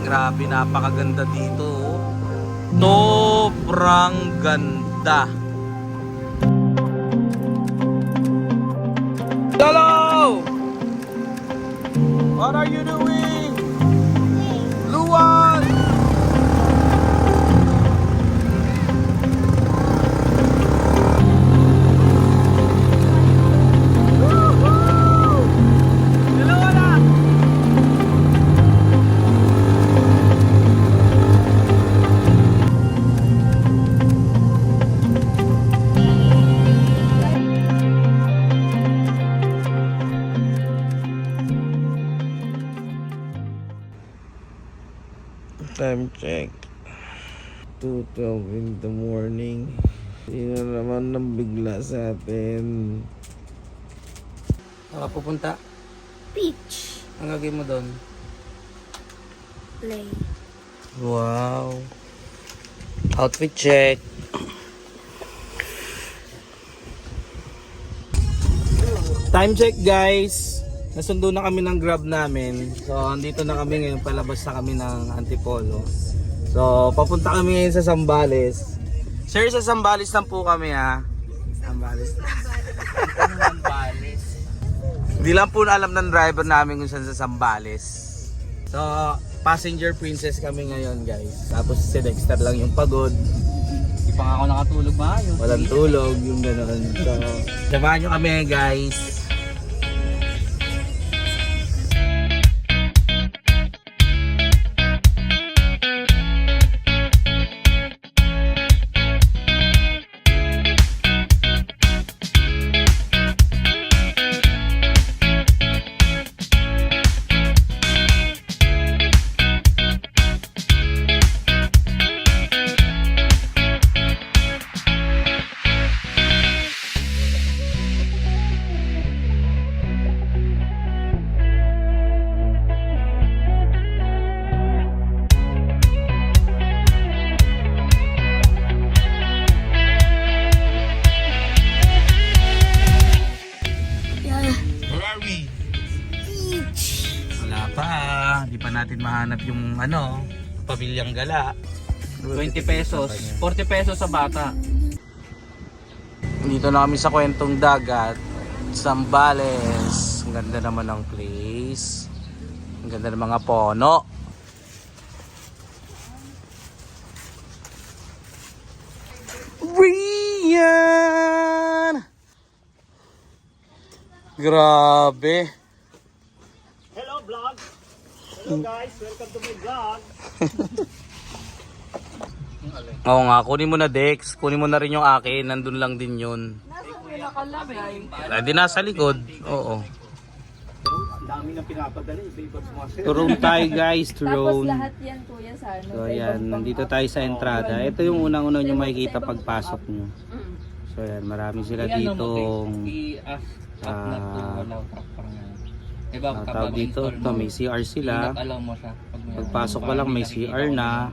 grabe, napakaganda dito. Oh. Sobrang ganda. Hello! What are you doing? Luwan! Time check 2:12 in the morning. Sino naman nang bigla sa atin? Pupunta? Beach. Ang gagawin mo doon? Play. Wow. Outfit check. Time check guys. Nasundo na kami ng Grab namin. So andito na kami ngayon, palabas na kami ng Antipolo. So papunta kami ngayon sa Zambales. Sir, sa Zambales lang po kami ha. Zambales. Hindi lang po alam ng driver namin kung saan sa Zambales. So passenger princess kami ngayon guys. Tapos si Dexter lang yung pagod. Hindi pa nga ako nakatulog maayos. Walang tulog, yung gano'n. So samahan nyo kami guys. Hindi pa natin mahanap yung pamilyang gala. 20 pesos. 40 pesos sa bata. Dito na kami sa kwentong dagat, Zambales. Ang ganda naman ng place. Ang ganda ng mga pono. Rian! Grabe. Hello vlog. Hello guys, welcome to my vlog. Oo nga, kunin mo na Dex. Kunin mo na rin yung akin. Nandun lang din yun. Ay, di nasa likod. Oo. Ang dami nang pinapadala. Iba-iba sumasaya. Turon tayo guys, Tapos turon. lahat yan kuya sa ano. So ayan, nandito tayo sa entrada. Ito yung unang-una nyo makikita pagpasok nyo. So ayan, marami sila ditong tawag dito. Ito, may CR sila. Pagpasok pa lang may CR na.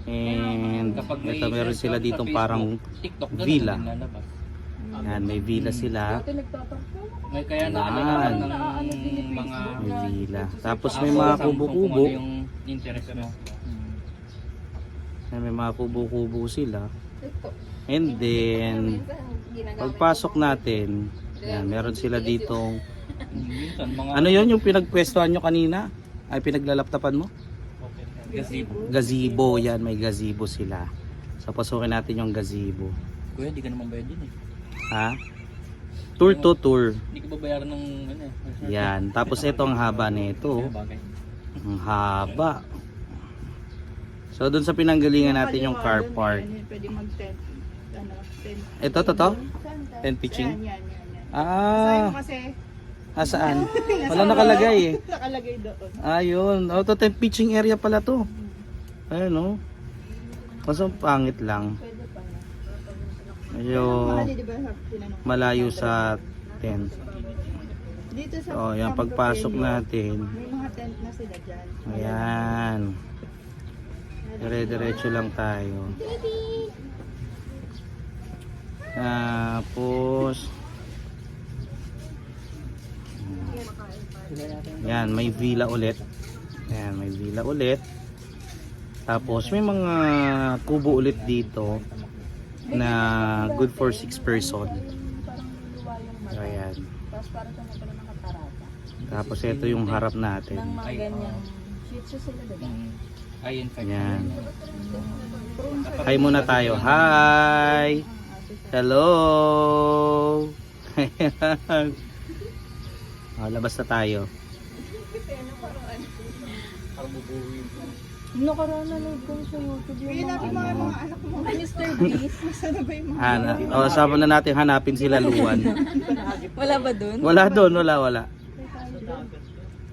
And ito meron sila ditong parang villa. Ayan, may villa sila. May kaya na Ayan. mga May villa. Tapos may mga kubo-kubo. yung interest mo. Ayan, may mga kubo-kubo sila. And then pagpasok natin, ayan, meron sila ditong Minsan mga ano yon yung pinagpwestuhan nyo kanina? Ay pinaglalaptapan mo? gazebo. Gazebo, yan, may gazebo sila. So pasukin natin yung gazebo. Kuya, di ka naman bayad yun eh. Ha? Tour to tour. Hindi ka babayaran ng ano eh. Yan. Tapos ito ang haba nito. Bagay. Ang haba. So doon sa pinanggalingan natin yung car park. Pwede mag-tent. Tent. Ito, to? Tent pitching? Yan. Ah, Kasi saan? Wala nakalagay eh. nakalagay doon. Ayun. Oh, to tent pitching area pala to. Ayun oh. Kaso pangit lang. Ayun. Mahal, di ba? Tinanong. Malayo sa tent. Dito sa Oh, yan Camp pagpasok Rogelio, natin. may mga tent na sila dyan. Ayan. Dire-diretso lang tayo. Tapos yan, may villa ulit. Ayan, may villa ulit. Tapos may mga kubo ulit dito na good for 6 person. So, ayan. Tapos para sa mga ng katarata. Tapos ito yung harap Nang natin. mga ganyan. Shih Tzu sila diba? Ayan. Hi muna tayo. Hi! Hello! Labas na tayo. Nakaraan nanood ko sa YouTube yung Kaya natin mga anak mo. Ay, Mr. Beast. Sana ba yung mga... Sama na natin hanapin sila Luwan. Wala ba dun? Wala doon, wala.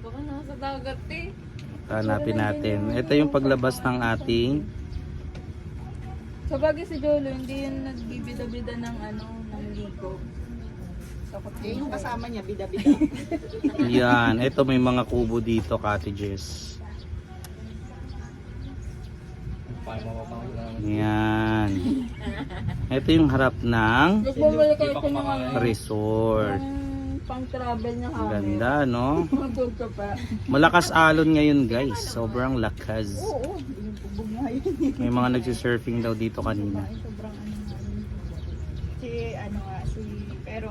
Baka nasa dagat eh. Hanapin natin. Ito yung paglabas ng ating Sa bagay si Jolo, hindi yun nagbibida-bida ng ng ligo. Eh, yung kasama niya, bida-bida. yan. Ito may mga kubo dito, cottages. Yan. Ito yung harap ng Nagbabalik ako ng resort. pang travel niya Ang kami. ganda, no? Magpunta pa. Malakas alon ngayon, guys. Sobrang lakas. Oo, yung bubog nga yun. May mga nagsisurfing daw dito kanina. Ay, sobrang pero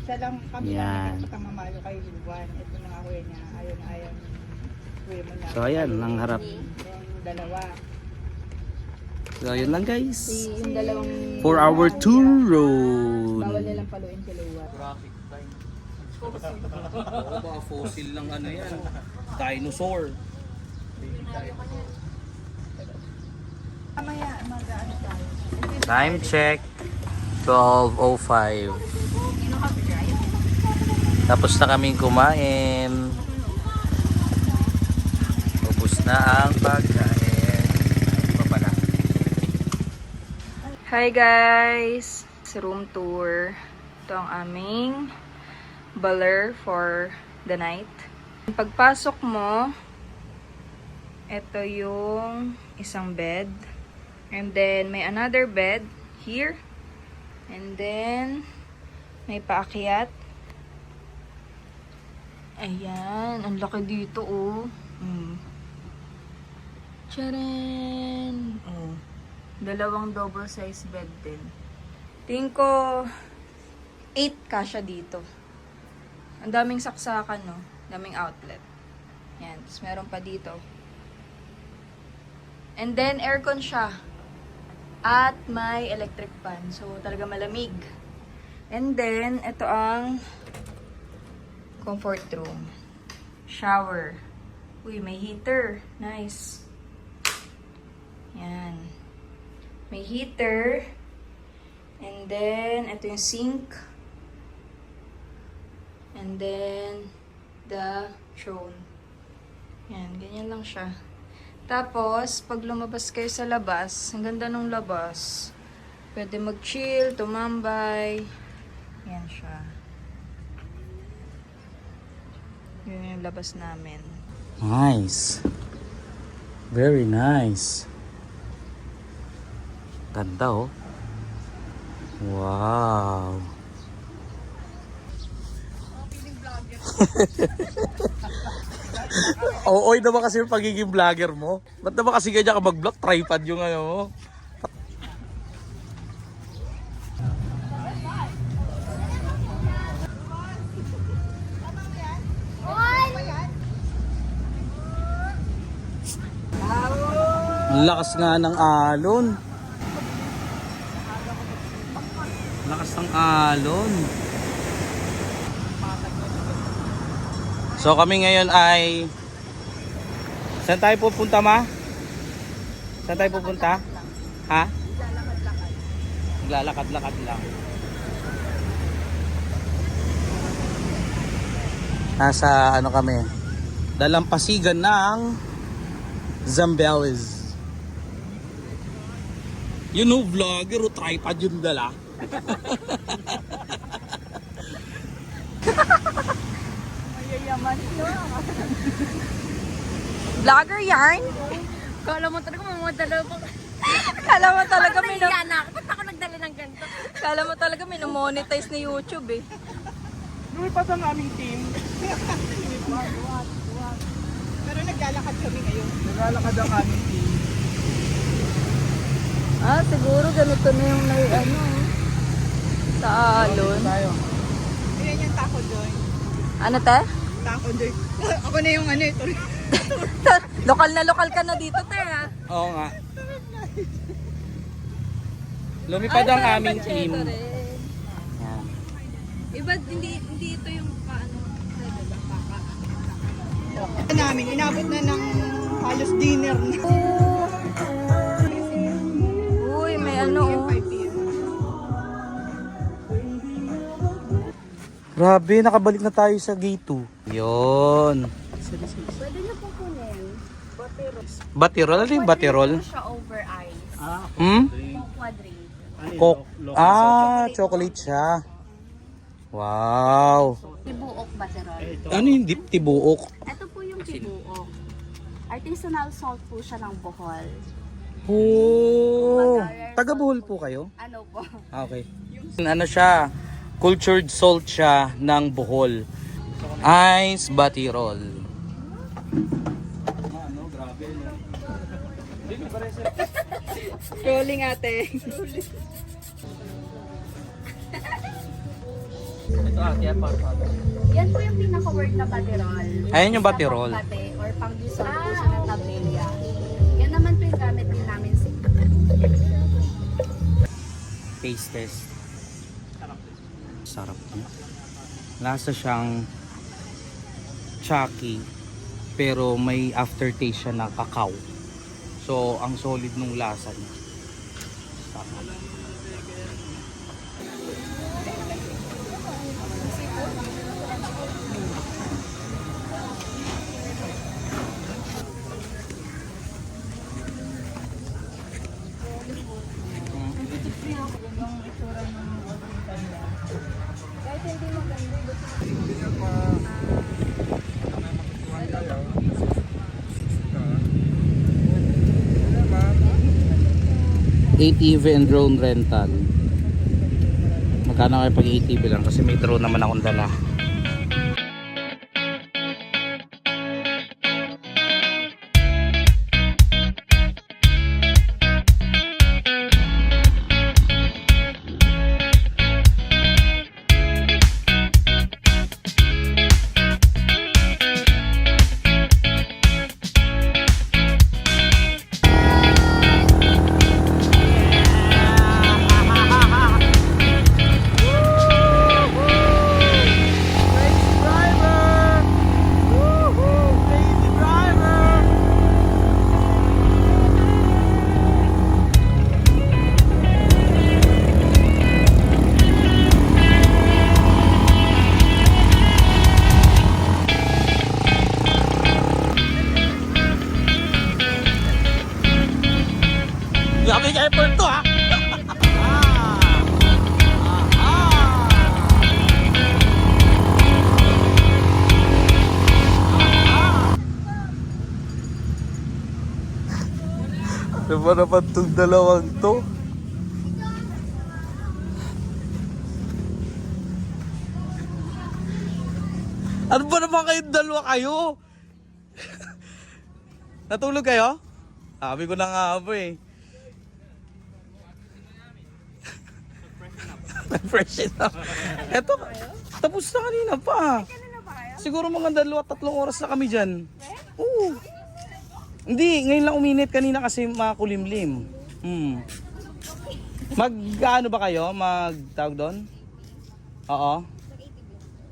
siya lang kami Yan. lang patamamalo kay Luwan. Ito na nga kuya niya, ayaw na ayaw. Kuya mo na. So, ayan, ang harap. Yung dalawa. So, yun lang, guys. Yung dalawang... For our tour road. Bawal nilang paluin si Luwa. Baka fossil lang ano yan. Dinosaur. Mamaya, mag-ano tayo. Time check. 12:05. Tapos na kaming kumain. Tapos na ang pagkain. Iba pala. Hi guys! Sa room tour. Ito ang aming baler for the night. Pagpasok mo, ito yung isang bed. And then, may another bed here. And then, may paakyat. Ayan, ang laki dito oh. Tcharan! Oh. Dalawang double size bed din. Tingin ko 8 kasya dito. Ang daming saksakan, no? Daming outlet. Yan. Tapos meron pa dito. And then, aircon siya. At may electric fan. So, talaga malamig. And then, ito ang comfort room. Shower. Uy, may heater. Nice. Yan. May heater. And then, ito yung sink. And then, the throne. Yan, ganyan lang siya. Tapos, pag lumabas kayo sa labas, ang ganda ng labas. Pwede mag-chill, tumambay. Yan siya. Yun yung labas namin. Nice. Very nice. Ganda oh. Wow. Oo, naman kasi yung pagiging vlogger mo. Ba't naman kasi ganyan ka mag-vlog? Tripod yung ano mo. Ang lakas nga ng alon. Lakas ng alon. So kami ngayon ay... Saan tayo pupunta, ma? Saan tayo pupunta? Ha? Maglalakad-lakad lang. Nasa ano kami? Dalampasigan ng Zambales. You know, vlogger o tripod yung dala. Mayayaman no? Vlogger yarn? Kala mo talaga mamadala pa. Kala mo talaga Ba't ako nagdala ng ganito? Kala mo talaga minomonetize ni YouTube eh. Lumipat ang aming team. Pero naglalakad kami ngayon. Naglalakad ang aming team. Siguro ganito na yung sa alon. Tayo. Ayan yung taco joy. Ano te? Taco joy. Ako na yung ito. Lokal na lokal ka na dito te ha. Oo nga. Lumipad ang parang aming Pacheco team. rin. Yan. Iba, hindi ito yung Namin, inabot na ng halos dinner na. Uy, may ano. 5 p.m. Grabe, nakabalik na tayo sa gate 2. Yun. Pwede niyo po kunin. Batirol? Ano yung batirol? Siya over ice. Hmm? Quadrate. Coke. Chocolate siya. Wow. Tibuok baterol. Ano yung tibuok? Ito po yung tibuok. Artisanal salt po siya ng Bohol. Oh. Taga Bohol po kayo? Ano po? Okay. Ano siya? Cultured salt siya ng Bohol. Ice batirol. Rolling ate. Ito yan Yan po yung pinaka-word na baterol. Ayun yung baterol. Sa pangkate or pang-dissolve po siya ng tableya. Yan naman po yung gamit din namin sa Taste test. Sarap niya. Lasa siyang chalky pero may aftertaste siya ng cacao. So, ang solid nung lasa niya. Sarap. ATV and drone rental. Magkano kayo pag ATV lang kasi may drone naman akong dala. Grabe ka effort to ha! Ano ba naman itong dalawang to? Ano ba naman kayong dalawa kayo? Natulog kayo? Sabi ko na nga po eh. Fresh enough. Eto, tapos na kanina pa. Siguro mga 2-3 oras na kami dyan. Oo. Hindi, ngayon lang uminit kanina kasi makulimlim. Mag-ano ba kayo? Mag-tawag doon? Oo.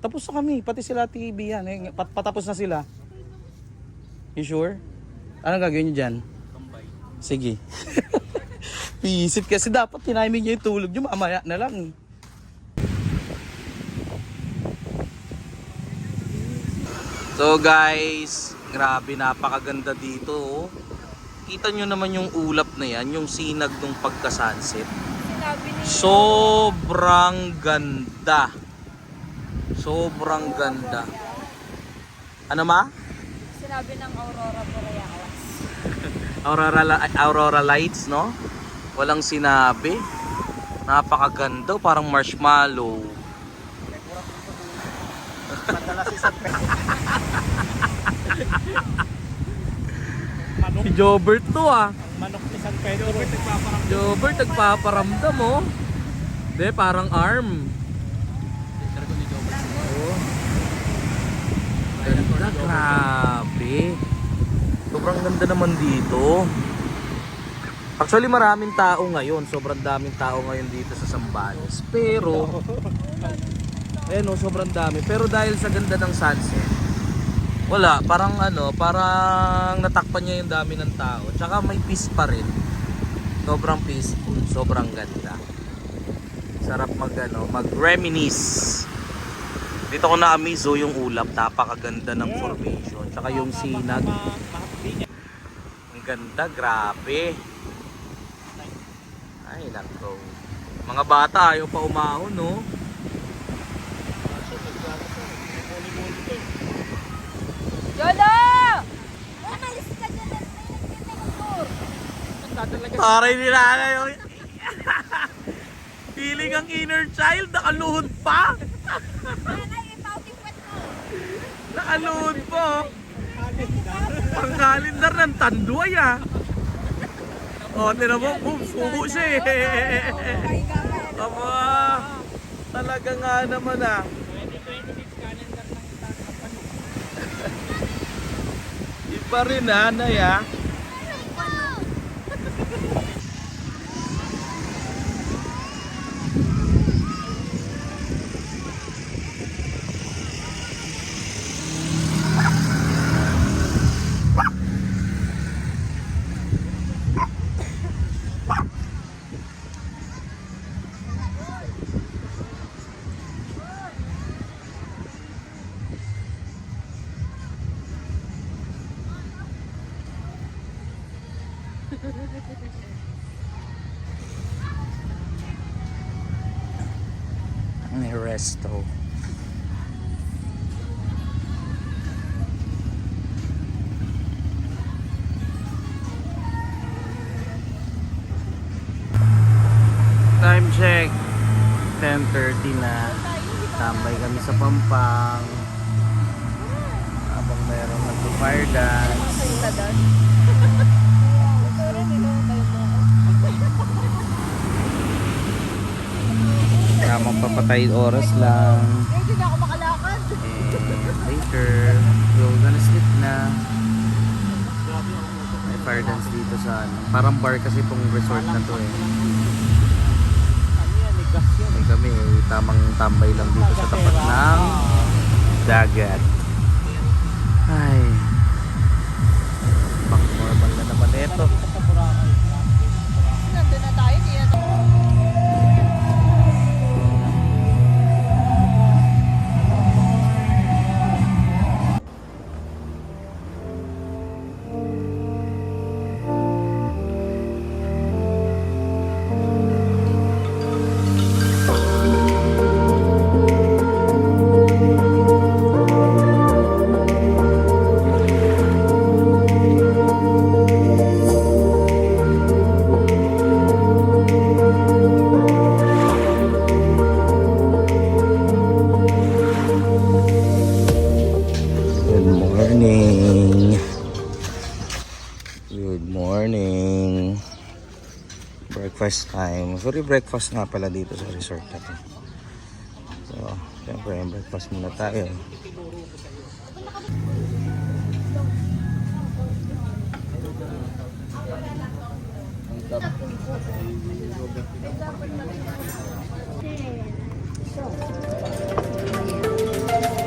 Tapos na kami, pati sila TV yan. Patapos na sila. You sure? Anong gagawin nyo dyan? Sige. Pisit kasi dapat tiniming nyo yung tulog nyo, mamaya na lang. So guys, grabe napakaganda dito oh. Kita nyo naman yung ulap na yan, yung sinag ng pagka-sunset. Sobrang ganda. Sobrang ganda. Ano ma? Sinabi ng Aurora Borealis. Aurora lights, no? Walang sinabi. Napakaganda, parang marshmallow. manok. Si Jobert to ah. Manok ni San Pedro. Jobert nagpaparamdam oh. Hindi, parang arm. Oh. Ganda, grabe. Sobrang ganda naman dito. Actually maraming tao ngayon. Sobrang daming tao ngayon dito sa Zambales. Pero, sobrang dami. Pero dahil sa ganda ng sunset, wala, parang parang natakpan niya yung dami ng tao. Tsaka may peace pa rin. Sobrang peaceful, sobrang ganda. Sarap mag-reminisce. Dito ko na-amaze yung ulap, napakaganda ng formation. Tsaka yung sinag. Ang ganda, grabe. Ay, nako. Mga bata ayaw pa umahon, no? Yolo! Taray nila ngayon. Feeling ang inner child, nakaluhod pa. Nakaluhod po. Ang kalendar ng tanduay ah. O, tinan mo, boom, subo siya eh. Aba, talaga nga naman ah. 2026 calendar ng Japan. Iba rin ah, Nay ah. May resto. Time check 10:30 na. Tambay kami sa Pampang habang mayroong nag-fire dance. Tamang papatay oras lang. Hindi na ako makalakad. And later, we're gonna sleep na. May fire dance dito sa parang bar kasi itong resort na to eh. Ay kami tamang tambay lang dito sa tapat ng dagat. Ay. Back normal na naman ito. Nandun na tayo, hindi na tayo. Good morning. Breakfast time. Sorry, breakfast nga pala dito sa resort na to. So, siyempre, breakfast muna tayo.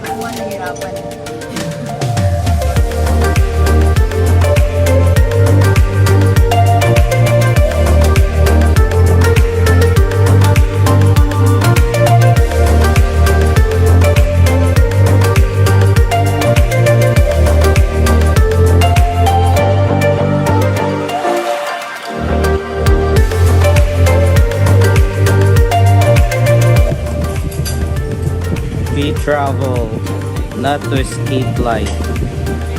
Ano nahirapan? We travel not to escape life,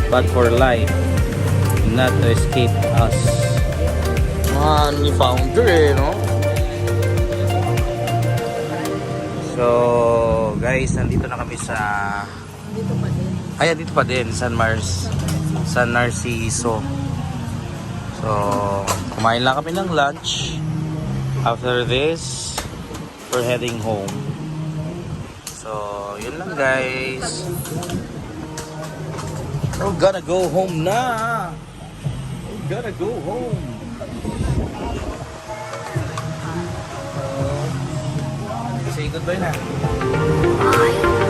but for life not to escape us. Ni founder eh, no? So, guys, nandito na kami sa... Dito pa din. Ay, dito pa din, San Narciso. So, kumain lang kami ng lunch. After this, we're heading home. So, yun lang guys. We're gonna go home na. We're gonna go home. Say goodbye na. Bye!